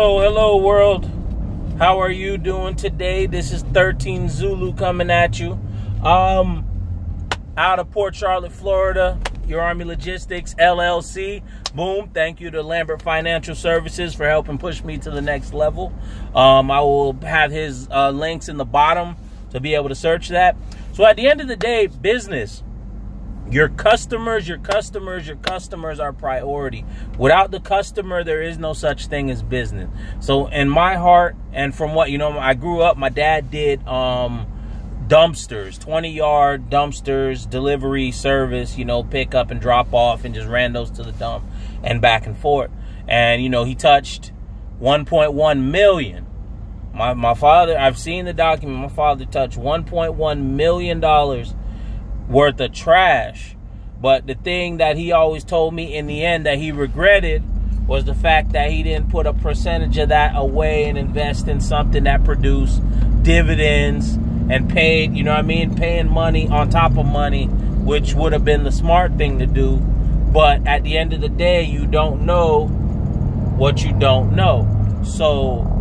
Hello world. How are you doing today? This is 13 Zulu coming at you. Out of Port Charlotte, Florida, Your Army Logistics, LLC. Boom. Thank you to Lambert Financial Services for helping push me to the next level. I will have his links in the bottom to be able to search that. So at the end of the day, business. Your customers are priority. Without the customer, there is no such thing as business. So in my heart, and from what, I grew up, my dad did dumpsters, 20-yard dumpsters, delivery service, pick up and drop off, and just ran those to the dump and back and forth. And, he touched 1.1 million. My father, I've seen the document, my father touched $1.1 million worth of trash. But the thing that he always told me in the end that he regretted was the fact that he didn't put a percentage of that away and invest in something that produced dividends and paid, paying money on top of money, which would have been the smart thing to do. But at the end of the day, you don't know what you don't know. So,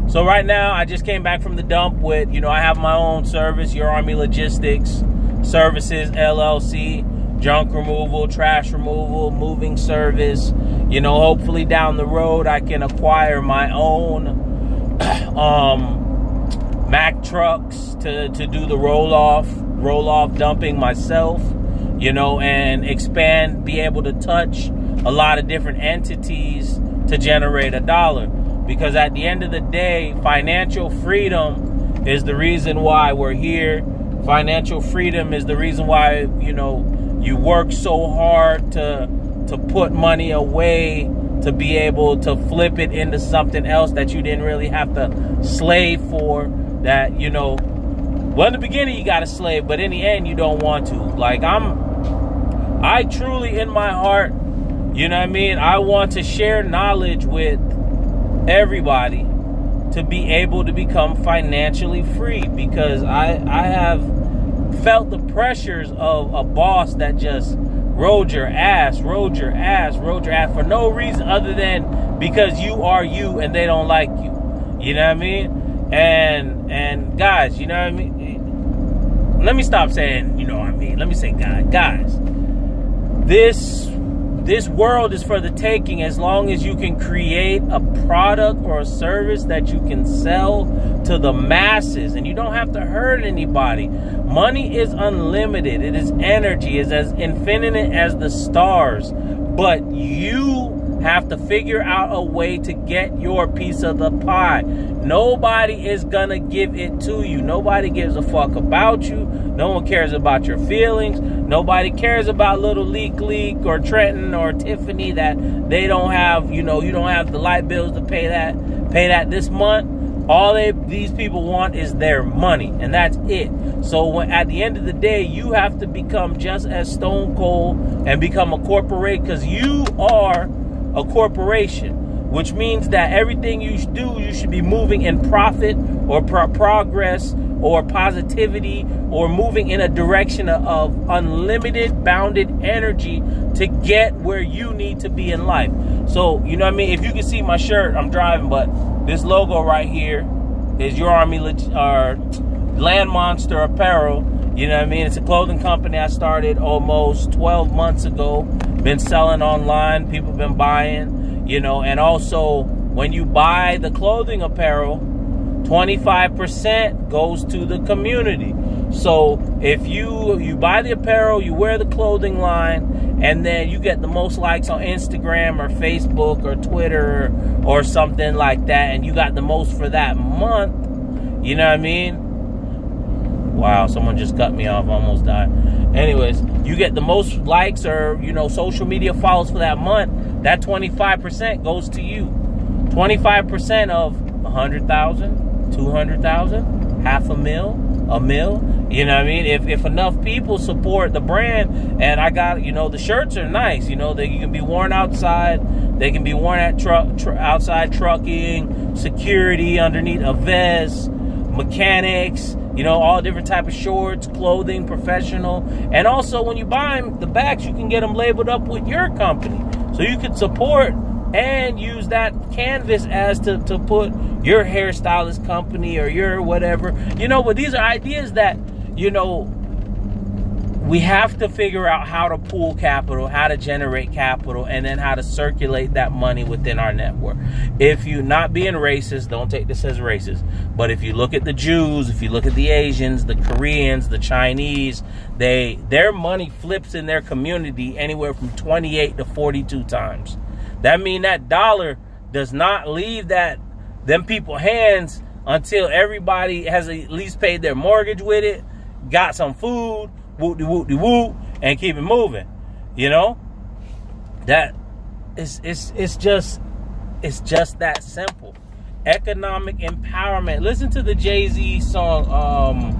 So right now, I just came back from the dump with, I have my own service, Your Army Logistics Services, LLC, junk removal, trash removal, moving service. Hopefully down the road, I can acquire my own Mack trucks to do the roll-off dumping myself, and expand, be able to touch a lot of different entities to generate a dollar. Because at the end of the day, financial freedom is the reason why we're here. Financial freedom is the reason why, you work so hard to put money away to be able to flip it into something else that you didn't really have to slave for. That, well, in the beginning you got to slave, but in the end you don't want to. Like, I truly in my heart, I want to share knowledge with everybody to be able to become financially free, because I have felt the pressures of a boss that just rode your ass for no reason other than because you are you and they don't like you. And guys, let me stop saying, let me say guys, this world is for the taking as long as you can create a product or a service that you can sell to the masses and you don't have to hurt anybody. Money is unlimited. It is energy. It's as infinite as the stars. But you have to figure out a way to get your piece of the pie. Nobody is gonna give it to you. Nobody gives a fuck about you. No one cares about your feelings. Nobody cares about little Leak or Trenton or Tiffany that they don't have, you don't have the light bills to pay that this month. All these people want is their money, and that's it. So at the end of the day, you have to become just as stone cold and become a corporate, because you are a corporation, which means that everything you do, you should be moving in profit or progress or positivity, or moving in a direction of unlimited bounded energy to get where you need to be in life. So, if you can see my shirt, I'm driving, but this logo right here is Your Army Land Monster Apparel. It's a clothing company I started almost 12 months ago. Been selling online, people have been buying, and also when you buy the clothing apparel, 25% goes to the community. So if you buy the apparel, you wear the clothing line, and then you get the most likes on Instagram or Facebook or Twitter or something like that, and you got the most for that month, Wow, someone just cut me off, almost died. Anyways, you get the most likes or, social media follows for that month, that 25% goes to you. 25% of 100,000, 200,000, $500,000, $1 million. If enough people support the brand, and I got, the shirts are nice. They can be worn outside. They can be worn at outside trucking, security, underneath a vest, mechanics, all different type of shorts, clothing, professional. And also when you buy them, the backs, you can get them labeled up with your company. So you can support and use that canvas as to put your hairstylist company or your whatever, you know. But these are ideas that, you know, we have to figure out how to pool capital, how to generate capital, and then how to circulate that money within our network. If you're not being racist, don't take this as racist, but if you look at the Jews, if you look at the Asians, the Koreans, the Chinese, their money flips in their community anywhere from 28 to 42 times. That means that dollar does not leave them people's hands until everybody has at least paid their mortgage with it, got some food, whoop-de-whoop-de-whoop, and keep it moving. You know? That it's just that simple. Economic empowerment. Listen to the Jay-Z song.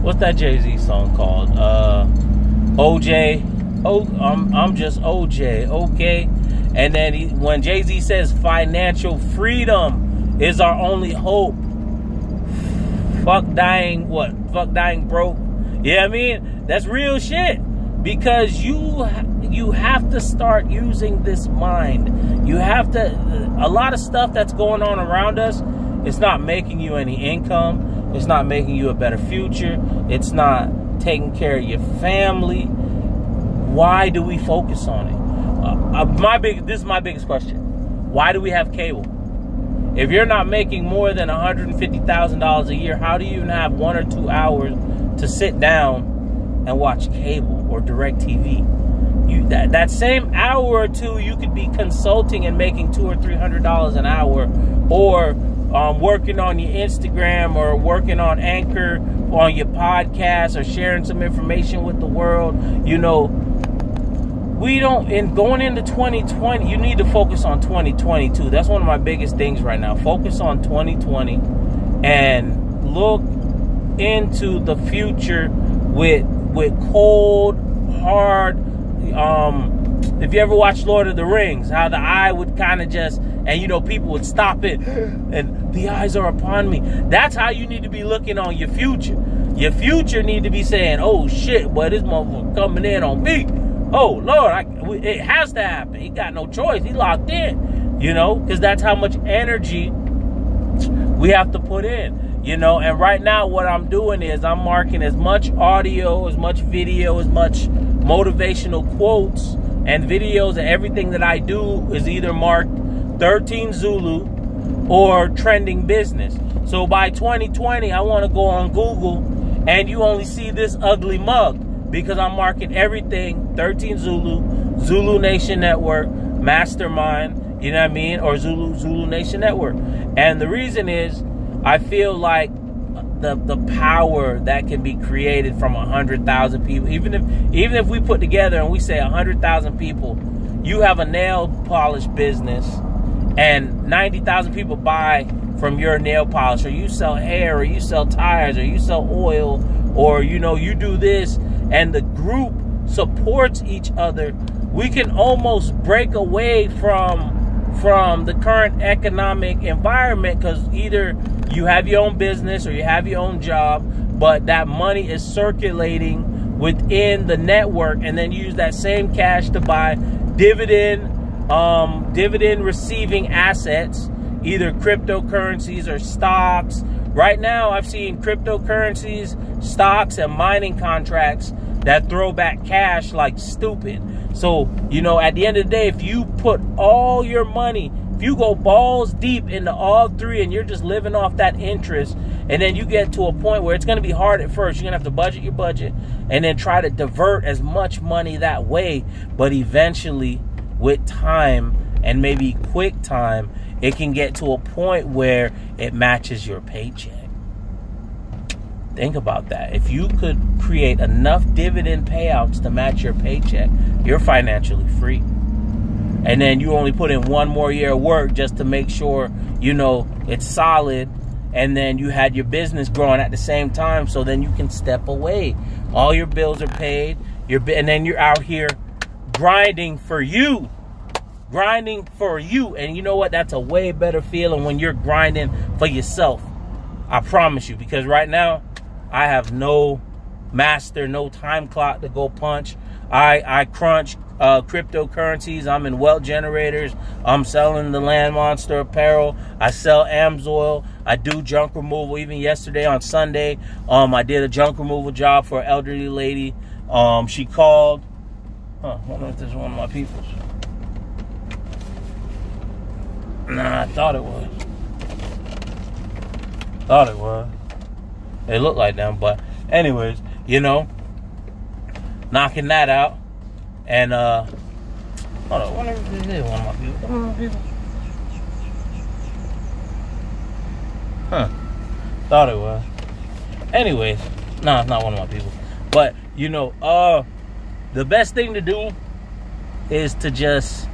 What's that Jay-Z song called? OJ. I'm just OJ, okay? And then when Jay-Z says financial freedom is our only hope. Fuck dying broke. Yeah, I mean, that's real shit. Because you have to start using this mind. You have to, a lot of stuff that's going on around us, it's not making you any income. It's not making you a better future. It's not taking care of your family. Why do we focus on it? This is my biggest question. Why do we have cable? If you're not making more than $150,000 a year, how do you even have 1 or 2 hours to sit down and watch cable or DirecTV? That same hour or two, you could be consulting and making $200 or $300 an hour, or working on your Instagram, or working on Anchor, on your podcast, or sharing some information with the world. You know, going into 2020, you need to focus on 2022. That's one of my biggest things right now. Focus on 2020 and look into the future with cold, hard. If you ever watched Lord of the Rings, how the eye would kind of just, and you know, people would stop it, and the eyes are upon me. That's how you need to be looking on your future. Your future need to be saying, oh shit, boy, this motherfucker coming in on me. Oh Lord, it has to happen. He got no choice. He locked in, you know, because that's how much energy we have to put in, you know. And right now what I'm doing is I'm marking as much audio, as much video, as much motivational quotes and videos, and everything that I do is either marked 13 Zulu or trending business. So by 2020, I want to go on Google and you only see this ugly mug, because I'm marking everything 13 Zulu, Zulu Nation Network, Mastermind, you know what I mean, or Zulu Nation Network. And the reason is, I feel like the power that can be created from 100,000 people, even if we put together and we say 100,000 people, you have a nail polish business and 90,000 people buy from your nail polish, or you sell hair, or you sell tires, or you sell oil, or you know, you do this, and the group supports each other, we can almost break away from the current economic environment, because either you have your own business or you have your own job, but that money is circulating within the network, and then use that same cash to buy dividend receiving assets, either cryptocurrencies or stocks. Right now, I've seen cryptocurrencies, stocks, and mining contracts that throw back cash like stupid. So, you know, at the end of the day, if you put all your money, if you go balls deep into all three and you're just living off that interest, and then you get to a point where it's going to be hard at first, you're going to have to budget your budget and then try to divert as much money that way. But eventually, with time, and maybe quick time, it can get to a point where it matches your paycheck. Think about that. If you could create enough dividend payouts to match your paycheck, you're financially free. And then you only put in one more year of work just to make sure, you know, it's solid. And then you had your business growing at the same time, so then you can step away. All your bills are paid, and then you're out here grinding for you. Grinding for you. And you know what? That's a way better feeling when you're grinding for yourself. I promise you. Because right now, I have no master, no time clock to go punch. I crunch cryptocurrencies. I'm in wealth generators. I'm selling the Land Monster apparel. I sell AMSOIL. I do junk removal. Even yesterday on Sunday, I did a junk removal job for an elderly lady. She called. I wonder if this is one of my people's. Nah, I thought it was. It looked like them, but anyways, you know, knocking that out. And hold on, I wonder if this is one of my people. Huh. Thought it was. Anyways, no, it's not one of my people. But you know, the best thing to do is to just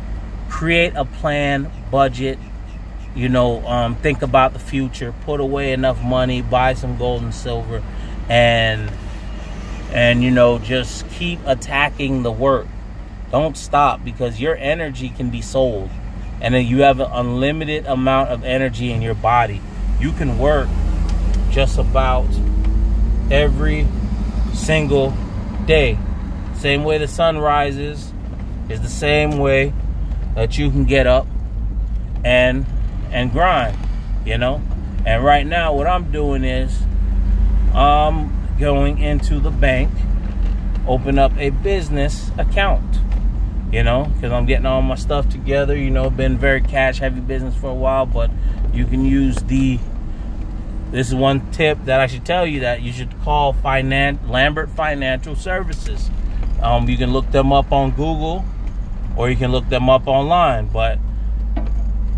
create a plan, budget, you know, think about the future, put away enough money, buy some gold and silver, and you know, just keep attacking the work. Don't stop, because your energy can be sold, and then you have an unlimited amount of energy in your body. You can work just about every single day. Same way the sun rises is the same way that you can get up and grind, you know. And right now what I'm doing is I'm going into the bank, open up a business account, you know, because I'm getting all my stuff together. You know, been very cash heavy business for a while, but you can use this is one tip that I should tell you, that you should call Lambert Financial Services. You can look them up on Google, or you can look them up online. But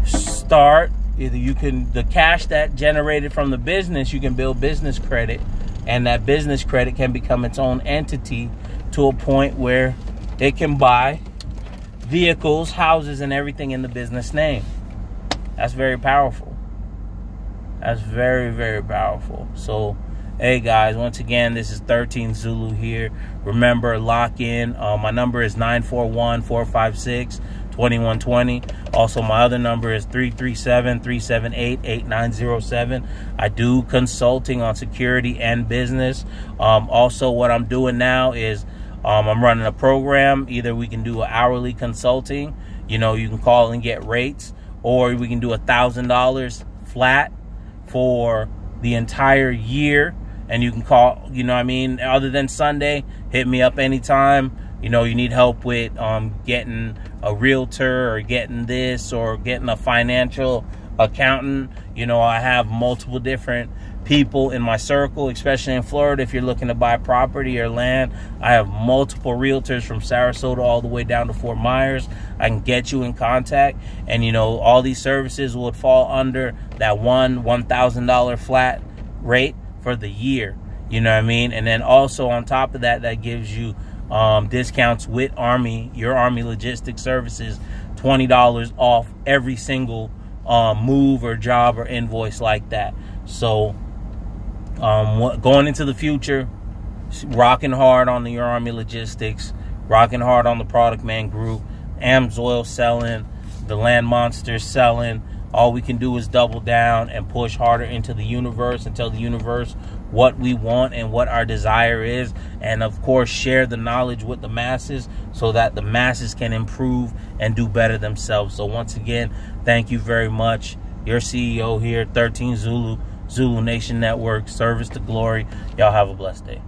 start, either the cash that generated from the business, you can build business credit, and that business credit can become its own entity to a point where it can buy vehicles, houses, and everything in the business name. That's very powerful. That's very, very powerful. So, hey guys, once again, this is 13 Zulu here. Remember, lock in. My number is 941-456-2120. Also, my other number is 337-378-8907. I do consulting on security and business. Also, what I'm doing now is I'm running a program. Either we can do an hourly consulting. You know, you can call and get rates, or we can do $1,000 flat for the entire year. And you can call, you know what I mean, other than Sunday, hit me up anytime. You know, you need help with getting a realtor, or getting this, or getting a financial accountant. You know, I have multiple different people in my circle, especially in Florida. If you're looking to buy property or land, I have multiple realtors from Sarasota all the way down to Fort Myers. I can get you in contact, and you know, all these services would fall under that $1,000 flat rate for the year. You know what I mean? And then also on top of that, that gives you discounts with your Army Logistics Services, $20 off every single move or job or invoice like that. So going into the future, rocking hard on your Army Logistics, rocking hard on the Product Man Group, AMSOIL selling, the Land Monster selling. All we can do is double down and push harder into the universe, and tell the universe what we want and what our desire is. And of course, share the knowledge with the masses so that the masses can improve and do better themselves. So once again, thank you very much. Your CEO here, 13 Zulu Nation Network, service to glory. Y'all have a blessed day.